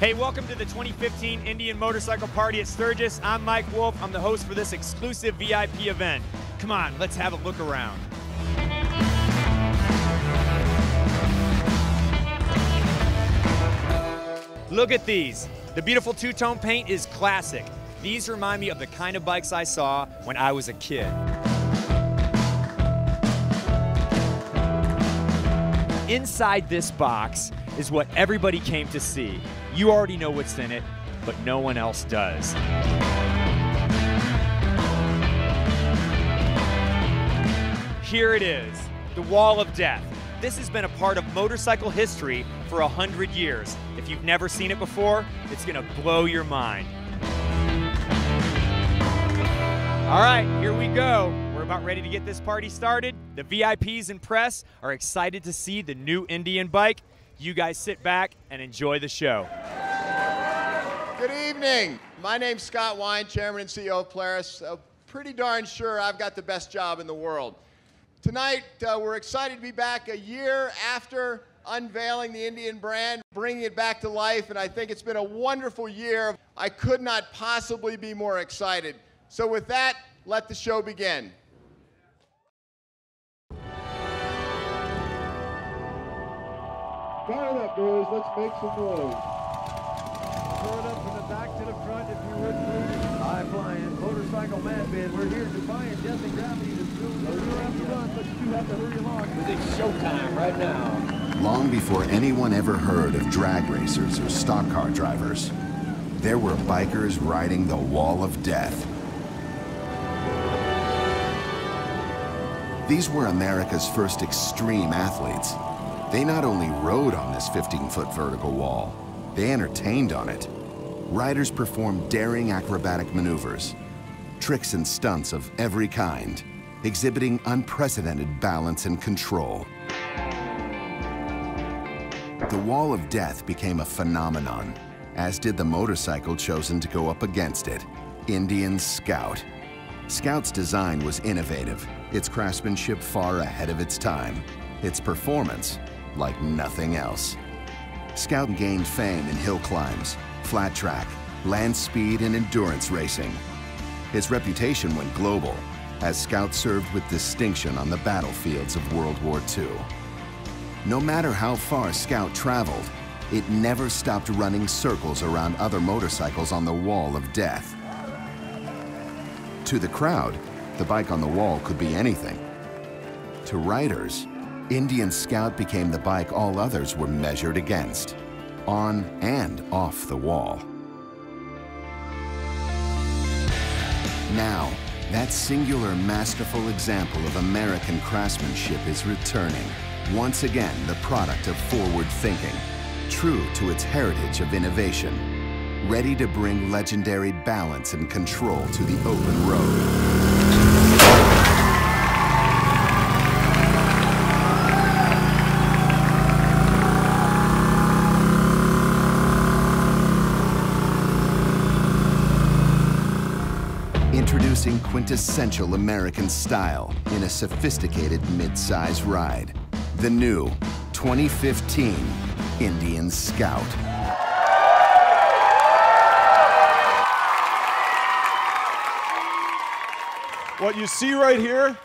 Hey, welcome to the 2015 Indian Motorcycle Party at Sturgis. I'm Mike Wolf. I'm the host for this exclusive VIP event. Come on, let's have a look around. Look at these. The beautiful two-tone paint is classic. These remind me of the kind of bikes I saw when I was a kid. Inside this box is what everybody came to see. You already know what's in it, but no one else does. Here it is, the Wall of Death. This has been a part of motorcycle history for 100 years. If you've never seen it before, it's gonna blow your mind. All right, here we go. We're about ready to get this party started. The VIPs and press are excited to see the new Indian bike. You guys sit back and enjoy the show. Good evening. My name's Scott Wine, Chairman and CEO of Polaris. Pretty darn sure I've got the best job in the world. Tonight, we're excited to be back a year after unveiling the Indian brand, bringing it back to life, and I think it's been a wonderful year. I could not possibly be more excited. So with that, let the show begin. Fire it up, boys. Let's make some noise. Throw it up from the back to the front if you would, please. High-flying motorcycle madman. We're here defying death and gravity. You don't have to run, but you do have to hurry along. It's showtime right now. Long before anyone ever heard of drag racers or stock car drivers, there were bikers riding the Wall of Death. These were America's first extreme athletes. They not only rode on this 15-foot vertical wall, they entertained on it. Riders performed daring acrobatic maneuvers, tricks and stunts of every kind, exhibiting unprecedented balance and control. The Wall of Death became a phenomenon, as did the motorcycle chosen to go up against it, Indian Scout. Scout's design was innovative, its craftsmanship far ahead of its time, its performance like nothing else. Scout gained fame in hill climbs, flat track, land speed, and endurance racing. His reputation went global, as Scout served with distinction on the battlefields of World War II. No matter how far Scout traveled, it never stopped running circles around other motorcycles on the Wall of Death. To the crowd, the bike on the wall could be anything. To riders, Indian Scout became the bike all others were measured against, on and off the wall. Now, that singular masterful example of American craftsmanship is returning, once again the product of forward thinking, true to its heritage of innovation, ready to bring legendary balance and control to the open road. Introducing quintessential American style in a sophisticated mid-size ride. The new 2015 Indian Scout. What you see right here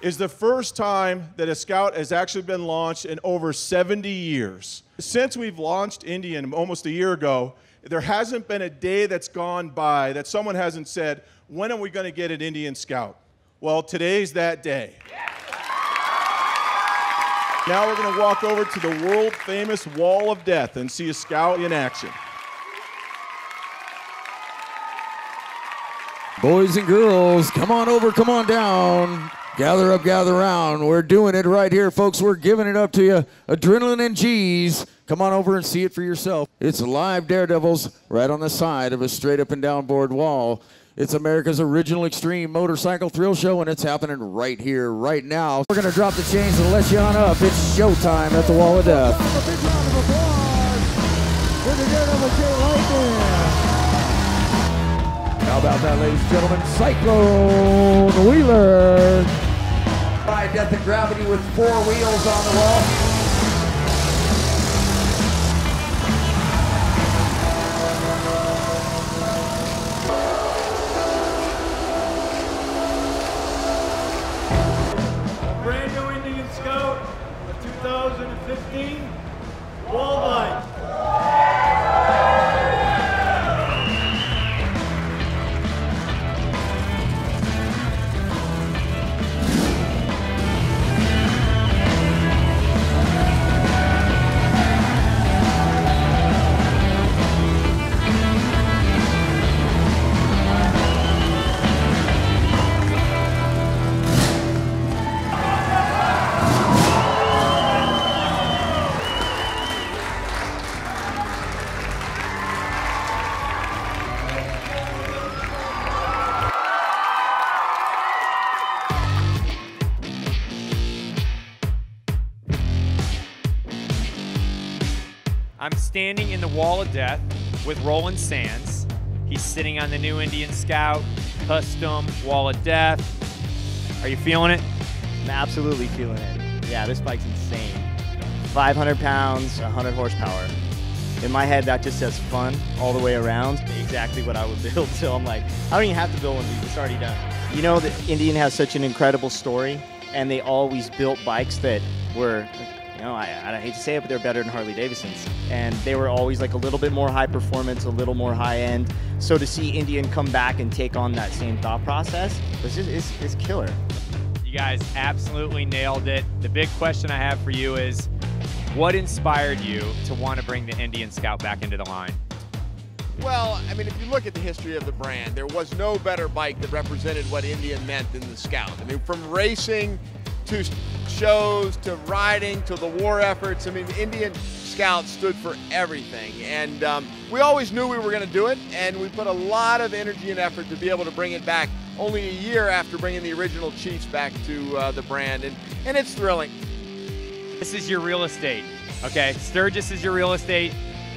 is the first time that a Scout has actually been launched in over 70 years. Since we've launched Indian almost a year ago, there hasn't been a day that's gone by that someone hasn't said, when are we going to get an Indian Scout? Well, today's that day. Now we're going to walk over to the world-famous Wall of Death and see a Scout in action. Boys and girls, come on over, come on down. Gather up, gather around. We're doing it right here, folks. We're giving it up to you. Adrenaline and G's. Come on over and see it for yourself. It's live daredevils right on the side of a straight up and down board wall. It's America's original extreme motorcycle thrill show, and it's happening right here, right now. We're going to drop the chains and let you on up. It's showtime at the Wall of Death. A big round of applause for the daredevil How about that, ladies and gentlemen? Cyclone Wheeler. By Death and Gravity with 4 wheels on the wall. 15, wall bike. I'm standing in the Wall of Death with Roland Sands. He's sitting on the new Indian Scout, custom Wall of Death. Are you feeling it? I'm absolutely feeling it. Yeah, this bike's insane. 500 pounds, 100 horsepower. In my head, that just says fun all the way around. Exactly what I would build. So I'm like, I don't even have to build one of these. It's already done. You know that Indian has such an incredible story, and they always built bikes that were, you know, I hate to say it, but they're better than Harley Davidsons. And they were always like a little bit more high performance, a little more high end. So to see Indian come back and take on that same thought process is killer. You guys absolutely nailed it. The big question I have for you is, what inspired you to want to bring the Indian Scout back into the line? Well, I mean, if you look at the history of the brand, there was no better bike that represented what Indian meant than the Scout. I mean, from racing to shows to riding to the war efforts, I mean, the Indian Scout stood for everything. And we always knew we were going to do it, and we put a lot of energy and effort to be able to bring it back only a year after bringing the original Chiefs back to the brand, and it's thrilling. This is your real estate, okay? Sturgis is your real estate.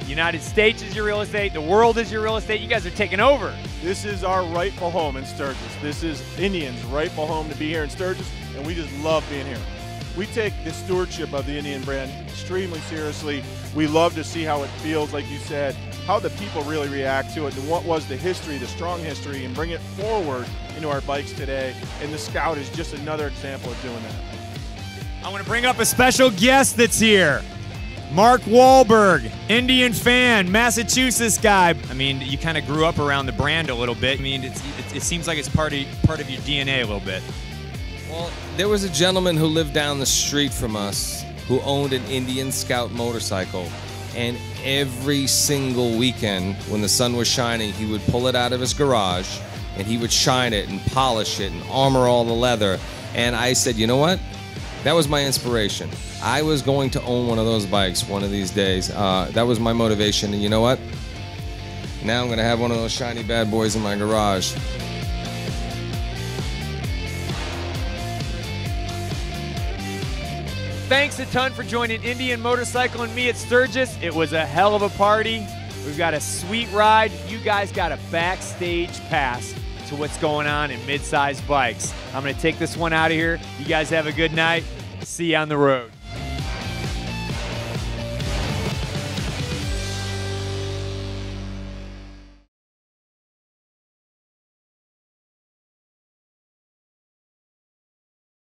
United States is your real estate. The world is your real estate. You guys are taking over. This is our rightful home in Sturgis. This is Indian's rightful home to be here in Sturgis, and we just love being here. We take the stewardship of the Indian brand extremely seriously. We love to see how it feels, like you said, how the people really react to it, and what was the history, the strong history, and bring it forward into our bikes today. And the Scout is just another example of doing that. I want to bring up a special guest that's here. Mark Wahlberg, Indian fan, Massachusetts guy. I mean, you kind of grew up around the brand a little bit. I mean, it seems like it's part of your DNA a little bit. Well, there was a gentleman who lived down the street from us who owned an Indian Scout motorcycle. And every single weekend when the sun was shining, he would pull it out of his garage and he would shine it and polish it and armor all the leather. And I said, you know what? That was my inspiration. I was going to own one of those bikes one of these days. That was my motivation, and you know what? Now I'm gonna have one of those shiny bad boys in my garage. Thanks a ton for joining Indian Motorcycle and me at Sturgis. It was a hell of a party. We've got a sweet ride. You guys got a backstage pass to what's going on in mid-size bikes. I'm gonna take this one out of here. You guys have a good night. See you on the road.